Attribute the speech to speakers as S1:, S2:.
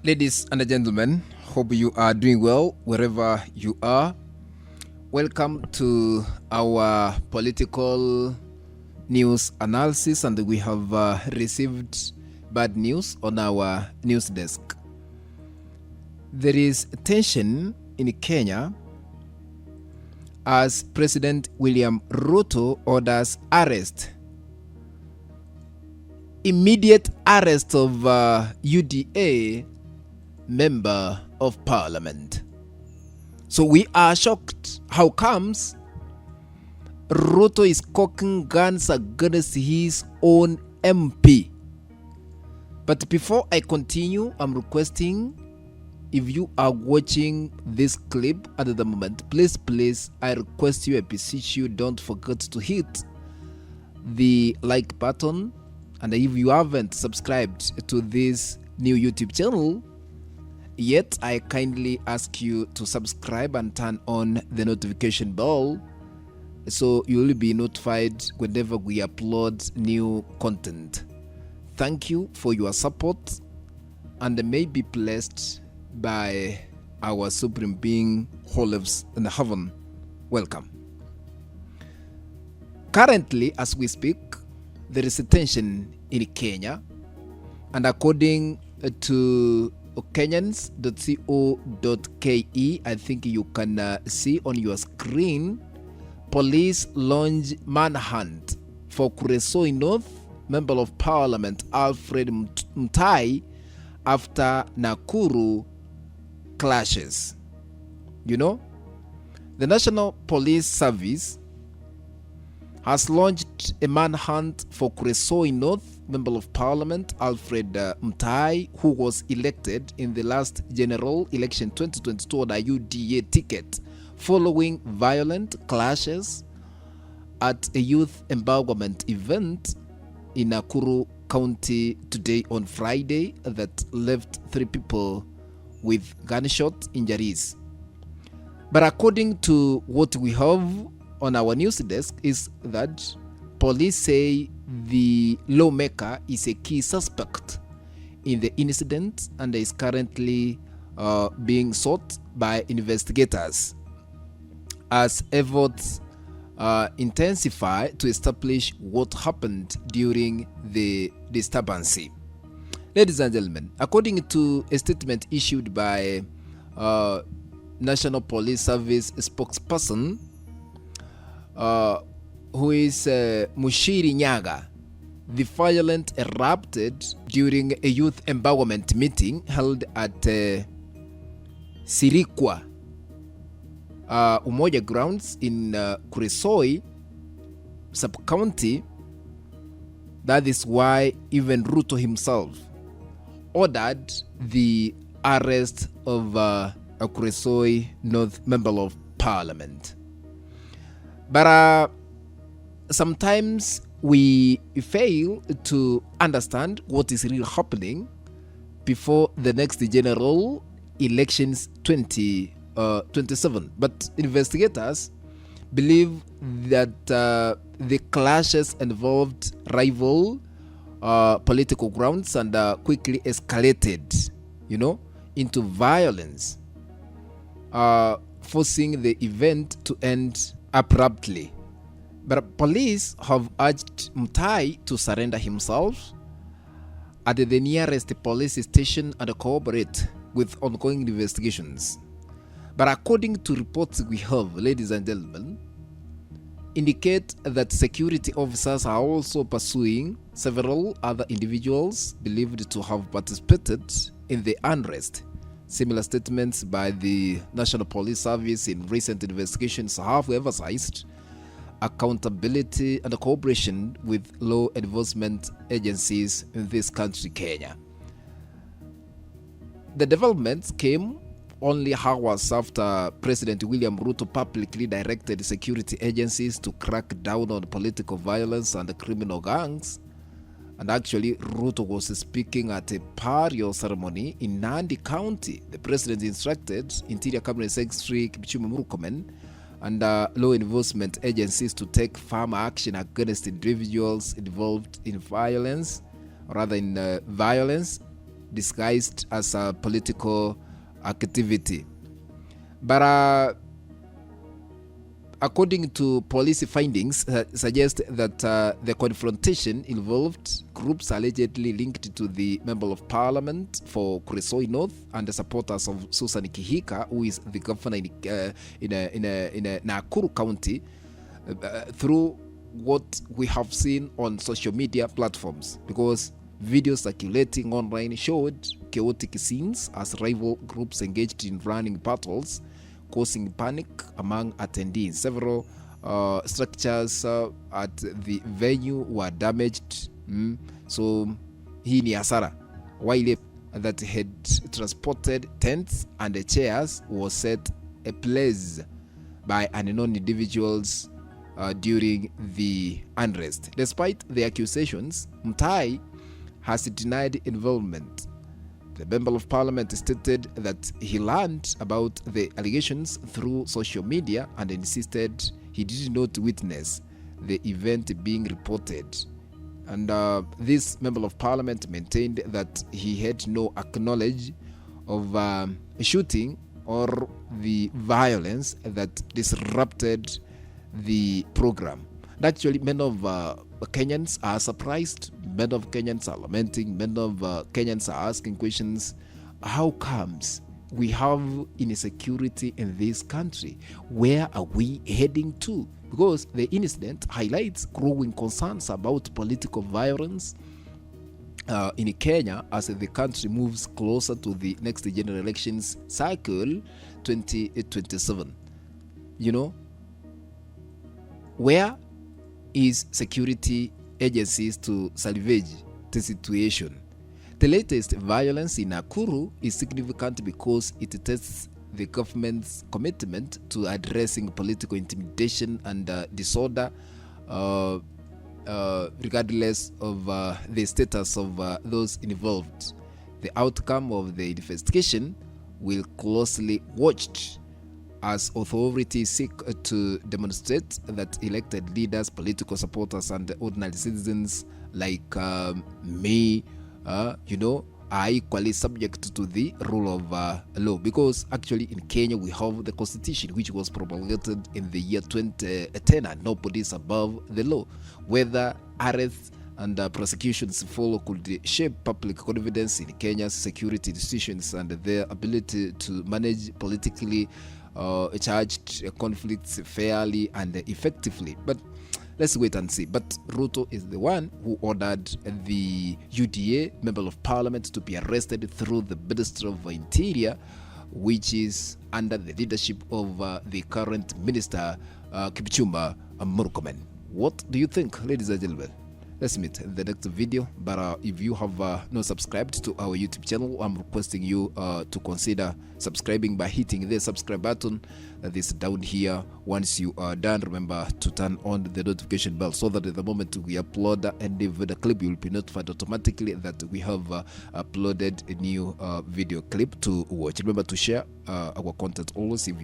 S1: Ladies and gentlemen, hope you are doing well wherever you are. Welcome to our political news analysis, and we have received bad news on our news desk. There is tension in Kenya as President William Ruto orders immediate arrest of UDA member of parliament. So we are shocked. How comes Ruto is cocking guns against his own MP? But before I continue, I'm requesting, if you are watching this clip at the moment, please, I request you, I beseech you, don't forget to hit the like button. And if you haven't subscribed to this new YouTube channel yet, I kindly ask you to subscribe and turn on the notification bell so you will be notified whenever we upload new content. Thank you for your support, and may be blessed by our Supreme Being who lives in heaven. Welcome. Currently, as we speak, there is a tension in Kenya, and according to Kenyans.co.ke, I think you can see on your screen, police launch manhunt for Kuresoi North Member of Parliament Alfred Mutai after Nakuru clashes. You know, the National Police Service has launched a manhunt for Kuresoi North Member of Parliament Alfred Mutai, who was elected in the last general election 2022 on a UDA ticket following violent clashes at a youth empowerment event in Nakuru County today on Friday that left 3 people with gunshot injuries. But according to what we have on our news desk is that police say the lawmaker is a key suspect in the incident and is currently being sought by investigators as efforts intensify to establish what happened during the disturbance. Ladies and gentlemen, according to a statement issued by National Police Service spokesperson who is Mushiri Nyaga, the violence erupted during a youth empowerment meeting held at Sirikwa Umoja grounds in Kuresoi sub-county. That is why even Ruto himself ordered the arrest of a Kuresoi North Member of Parliament. But sometimes we fail to understand what is really happening before the next general elections 2027. But investigators believe that the clashes involved rival political grounds and quickly escalated, into violence, forcing the event to end abruptly. But police have urged Mutai to surrender himself at the nearest police station and cooperate with ongoing investigations. But according to reports we have, ladies and gentlemen, indicate that security officers are also pursuing several other individuals believed to have participated in the unrest. Similar statements by the National Police Service in recent investigations have emphasized accountability and cooperation with law enforcement agencies in this country, Kenya. The developments came only hours after President William Ruto publicly directed security agencies to crack down on political violence and criminal gangs. And actually, Ruto was speaking at a burial ceremony in Nandi County. The president instructed Interior Cabinet Secretary Kipchumba Murkomen and law enforcement agencies to take firm action against individuals involved in violence, disguised as a political activity. But according to police findings, suggest that the confrontation involved groups allegedly linked to the Member of Parliament for Kuresoi North and the supporters of Susan Kihika, who is the governor in Nakuru County, through what we have seen on social media platforms, because videos circulating online showed chaotic scenes as rival groups engaged in running battles, causing panic among attendees. Several structures at the venue were damaged. So hii ni hasara. While that had transported tents and chairs was set ablaze by unknown individuals during the unrest. Despite the accusations, Mutai has denied involvement. The Member of Parliament stated that he learned about the allegations through social media and insisted he did not witness the event being reported. And this Member of Parliament maintained that he had no acknowledge of shooting or the violence that disrupted the program. Actually, many of Kenyans are surprised, many of Kenyans are lamenting, many of Kenyans are asking questions. How comes we have insecurity in this country? Where are we heading to? Because the incident highlights growing concerns about political violence in Kenya as the country moves closer to the next general elections cycle 2027. You know, where is security agencies to salvage the situation? The latest violence in Nakuru is significant because it tests the government's commitment to addressing political intimidation and disorder, regardless of the status of those involved. The outcome of the investigation will closely watched as authorities seek to demonstrate that elected leaders, political supporters, and ordinary citizens like me, are equally subject to the rule of law. Because actually in Kenya we have the constitution, which was promulgated in the year 2010, and nobody is above the law. Whether arrests and prosecutions follow could shape public confidence in Kenya's security institutions and their ability to manage politically charged conflicts fairly and effectively. But let's wait and see. But Ruto is the one who ordered the UDA Member of Parliament to be arrested through the Ministry of Interior, which is under the leadership of the current Minister Kipchumba Murkomen. What do you think, ladies and gentlemen? Let's meet in the next video. But if you have not subscribed to our YouTube channel, I'm requesting you to consider subscribing by hitting the subscribe button that is down here. Once you are done, remember to turn on the notification bell so that at the moment we upload any video clip, you will be notified automatically that we have uploaded a new video clip to watch. Remember to share our content always. If you